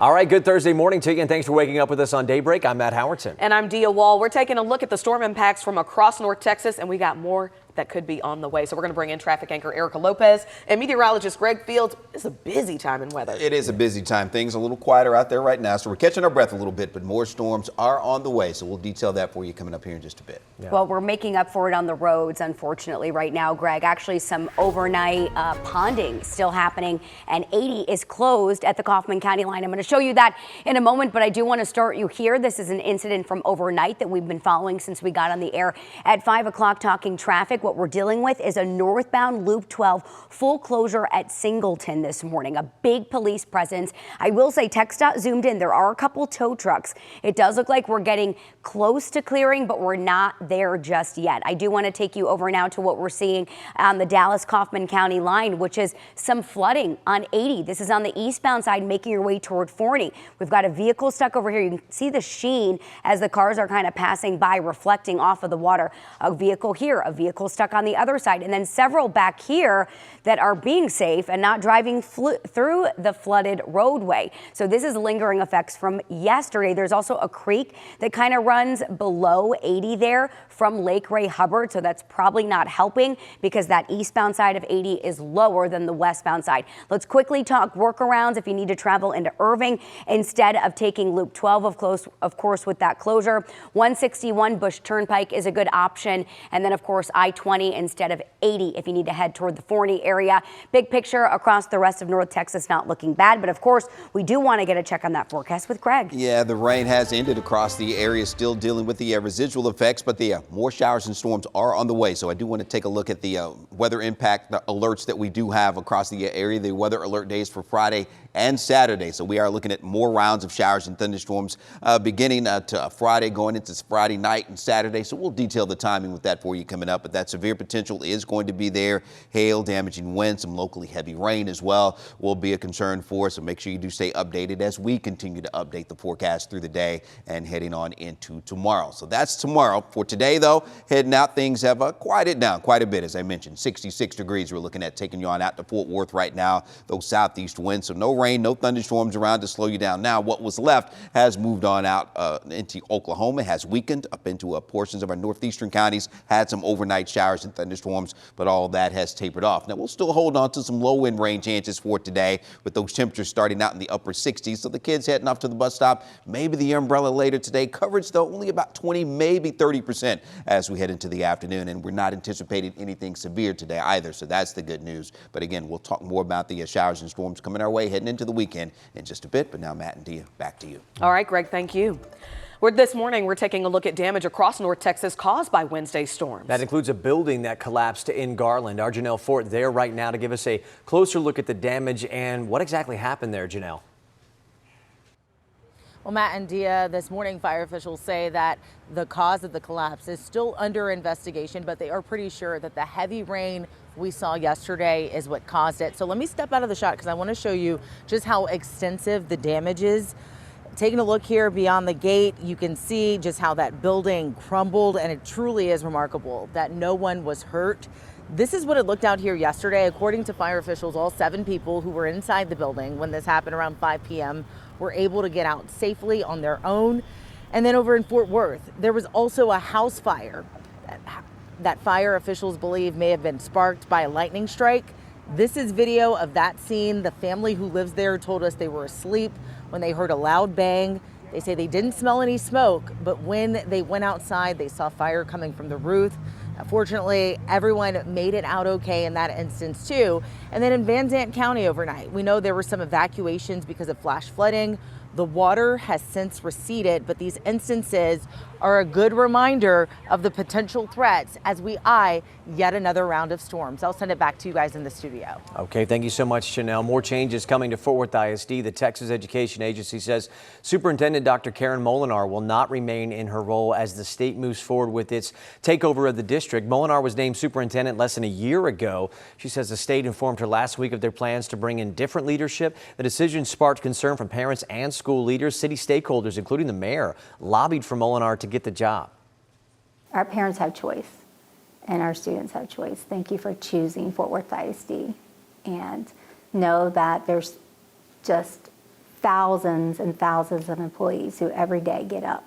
All right, good Thursday morning to you, and thanks for waking up with us on Daybreak. I'm Matt Howardson. And I'm Dia Wall. We're taking a look at the storm impacts from across North Texas, and we got more that could be on the way. So we're going to bring in traffic anchor Erica Lopez and meteorologist Greg Fields. It's a busy time in weather. It is a busy time. Things are a little quieter out there right now, so we're catching our breath a little bit, but more storms are on the way. So we'll detail that for you coming up here in just a bit. Yeah. Well, we're making up for it on the roads, unfortunately, right now, Greg. Actually, some overnight ponding still happening, and 80 is closed at the Kaufman County line. I'm going to show you that in a moment, but I do want to start you here. This is an incident from overnight that we've been following since we got on the air at 5 o'clock talking traffic. What we're dealing with is a northbound Loop 12 full closure at Singleton this morning. A big police presence. I will say TxDOT zoomed in. There are a couple tow trucks. It does look like we're getting close to clearing, but we're not there just yet. I do want to take you over now to what we're seeing on the Dallas-Kaufman County line, which is some flooding on 80. This is on the eastbound side, making your way toward Forney. We've got a vehicle stuck over here. You can see the sheen as the cars are kind of passing by, reflecting off of the water. A vehicle here, a vehicle stuck on the other side, and then several back here that are being safe and not driving through the flooded roadway. So this is lingering effects from yesterday. There's also a creek that kind of runs below 80 there from Lake Ray Hubbard. So that's probably not helping because that eastbound side of 80 is lower than the westbound side. Let's quickly talk workarounds if you need to travel into Irving instead of taking Loop 12, of course, with that closure. 161 Bush Turnpike is a good option. And then, of course, I-20 instead of 80 if you need to head toward the Forney area. Big picture across the rest of North Texas, not looking bad. But, of course, we do want to get a check on that forecast with Greg. Yeah, the rain has ended across the area, still dealing with the residual effects, but the more showers and storms are on the way. So I do want to take a look at the weather impact, the alerts that we do have across the area, the weather alert days for Friday and Saturday. So we are looking at more rounds of showers and thunderstorms beginning to Friday, going into Friday night and Saturday. So we'll detail the timing with that for you coming up. But that severe potential is going to be there. Hail, damaging winds, some locally heavy rain as well will be a concern for us. So make sure you do stay updated as we continue to update the forecast through the day and heading on into tomorrow. So that's tomorrow. For today, though, heading out, things have quieted down quite a bit. As I mentioned, 66 degrees we're looking at, taking you on out to Fort Worth right now. Those southeast winds, so no rain, no thunderstorms around to slow you down. Now, what was left has moved on out into Oklahoma, has weakened up into portions of our northeastern counties, had some overnight showers and thunderstorms, but all that has tapered off. Now, we'll still hold on to some low wind rain chances for today with those temperatures starting out in the upper 60s. So the kids heading off to the bus stop, maybe the umbrella later today. Coverage, though, only about 20, maybe 30% as we head into the afternoon. And we're not anticipating anything severe today either. So that's the good news. But again, we'll talk more about the showers and storms coming our way heading into the weekend in just a bit. But now, Matt and Dia, back to you. All right, Greg, thank you. This morning, we're taking a look at damage across North Texas caused by Wednesday's storms. That includes a building that collapsed in Garland. Our Janelle Fort there right now to give us a closer look at the damage and what exactly happened there, Janelle. Well, Matt and Dia, this morning fire officials say that the cause of the collapse is still under investigation, but they are pretty sure that the heavy rain we saw yesterday is what caused it. So let me step out of the shot because I want to show you just how extensive the damage is. Taking a look here beyond the gate, you can see just how that building crumbled, and it truly is remarkable that no one was hurt. This is what it looked out here yesterday. According to fire officials, all 7 people who were inside the building when this happened around 5 p.m. were able to get out safely on their own. And then over in Fort Worth, there was also a house fire that fire officials believe may have been sparked by a lightning strike. This is video of that scene. The family who lives there told us they were asleep when they heard a loud bang. They say they didn't smell any smoke, but when they went outside, they saw fire coming from the roof. Fortunately, everyone made it out okay in that instance too. And then in Van Zandt County overnight, we know there were some evacuations because of flash flooding. The water has since receded, but these instances are a good reminder of the potential threats as we eye yet another round of storms. I'll send it back to you guys in the studio. Okay, thank you so much, Chanel. More changes coming to Fort Worth ISD. The Texas Education Agency says Superintendent Dr. Karen Molinar will not remain in her role as the state moves forward with its takeover of the district. Molinar was named superintendent less than a year ago. She says the state informed her last week of their plans to bring in different leadership. The decision sparked concern from parents and school leaders. City stakeholders, including the mayor, lobbied for Molinar to get the job. Our parents have choice and our students have choice. Thank you for choosing Fort Worth ISD, and know that there's just thousands and thousands of employees who every day get up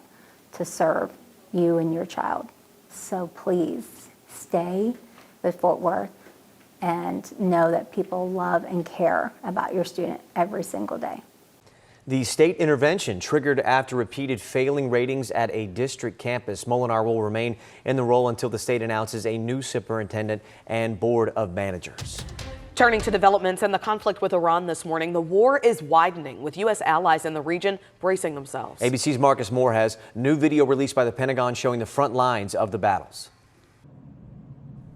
to serve you and your child. So please stay with Fort Worth and know that people love and care about your student every single day. The state intervention triggered after repeated failing ratings at a district campus. Molinar will remain in the role until the state announces a new superintendent and board of managers. Turning to developments in the conflict with Iran this morning, the war is widening, with U.S. allies in the region bracing themselves. ABC's Marcus Moore has new video released by the Pentagon showing the front lines of the battles.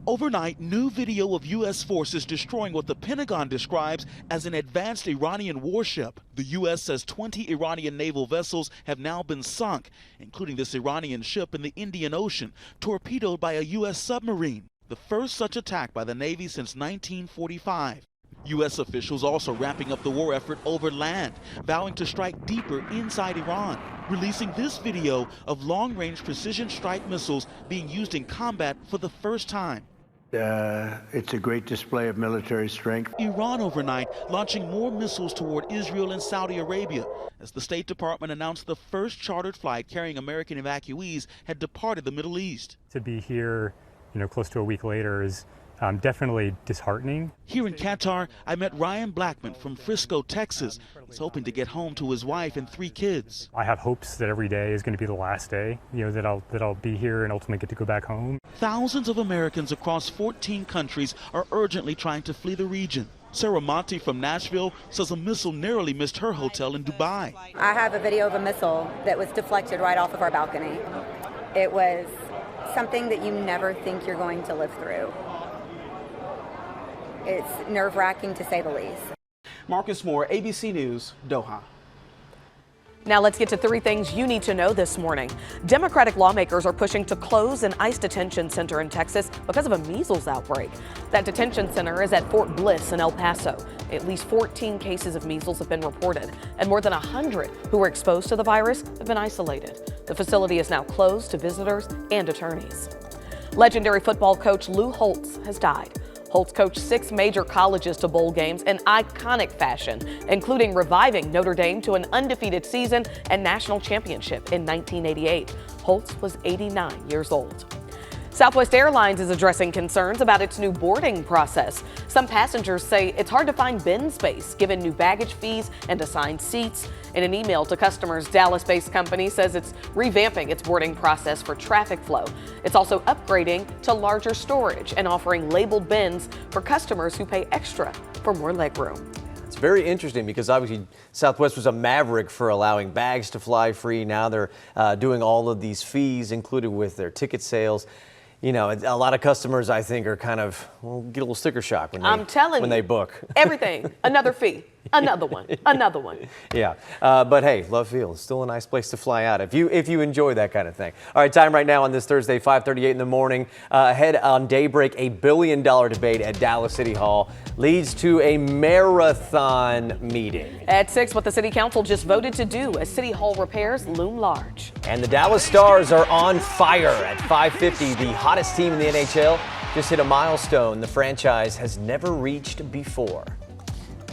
Overnight, new video of U.S. forces destroying what the Pentagon describes as an advanced Iranian warship. The U.S. says 20 Iranian naval vessels have now been sunk, including this Iranian ship in the Indian Ocean, torpedoed by a U.S. submarine, the first such attack by the Navy since 1945. U.S. officials also ramping up the war effort over land, vowing to strike deeper inside Iran, releasing this video of long-range precision strike missiles being used in combat for the first time. It's a great display of military strength. Iran overnight launching more missiles toward Israel and Saudi Arabia as the State Department announced the first chartered flight carrying American evacuees had departed the Middle East. To be here, close to a week later is definitely disheartening. Here in Qatar, I met Ryan Blackman from Frisco, Texas. He's hoping to get home to his wife and 3 kids. I have hopes that every day is going to be the last day, that I'll be here and ultimately get to go back home. Thousands of Americans across 14 countries are urgently trying to flee the region. Sarah Monti from Nashville says a missile narrowly missed her hotel in Dubai. I have a video of a missile that was deflected right off of our balcony. It was something that you never think you're going to live through. It's nerve-wracking to say the least. Marcus Moore, ABC News, Doha. Now let's get to 3 things you need to know this morning. Democratic lawmakers are pushing to close an ICE detention center in Texas because of a measles outbreak. That detention center is at Fort Bliss in El Paso. At least 14 cases of measles have been reported, and more than 100 who were exposed to the virus have been isolated. The facility is now closed to visitors and attorneys. Legendary football coach Lou Holtz has died. Holtz coached 6 major colleges to bowl games in iconic fashion, including reviving Notre Dame to an undefeated season and national championship in 1988. Holtz was 89 years old. Southwest Airlines is addressing concerns about its new boarding process. Some passengers say it's hard to find bin space given new baggage fees and assigned seats. In an email to customers, Dallas-based company says it's revamping its boarding process for traffic flow. It's also upgrading to larger storage and offering labeled bins for customers who pay extra for more legroom. It's very interesting because obviously Southwest was a maverick for allowing bags to fly free. Now they're doing all of these fees included with their ticket sales. A lot of customers, I think, are kind of, get a little sticker shock when they book. Everything, another fee, another one, another one. Yeah, but hey, Love Field is still a nice place to fly out if you enjoy that kind of thing. All right, time right now on this Thursday, 5:38 in the morning. Ahead on Daybreak, a $1 billion debate at Dallas City Hall leads to a marathon meeting. At 6, what the City Council just voted to do as City Hall repairs loom large. And the Dallas Stars are on fire at 5:50. The hottest team in the NHL just hit a milestone the franchise has never reached before.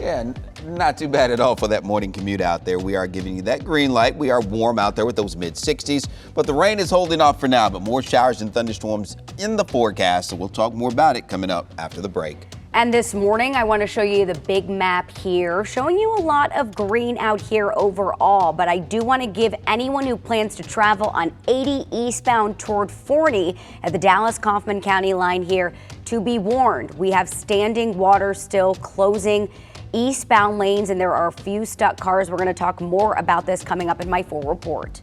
Yeah, not too bad at all for that morning commute out there. We are giving you that green light. We are warm out there with those mid-60s, but the rain is holding off for now, but more showers and thunderstorms in the forecast, so we'll talk more about it coming up after the break. And this morning, I want to show you the big map here, showing you a lot of green out here overall. But I do want to give anyone who plans to travel on 80 eastbound toward 40 at the Dallas-Kaufman County line here to be warned. We have standing water still closing eastbound lanes, and there are a few stuck cars. We're going to talk more about this coming up in my full report.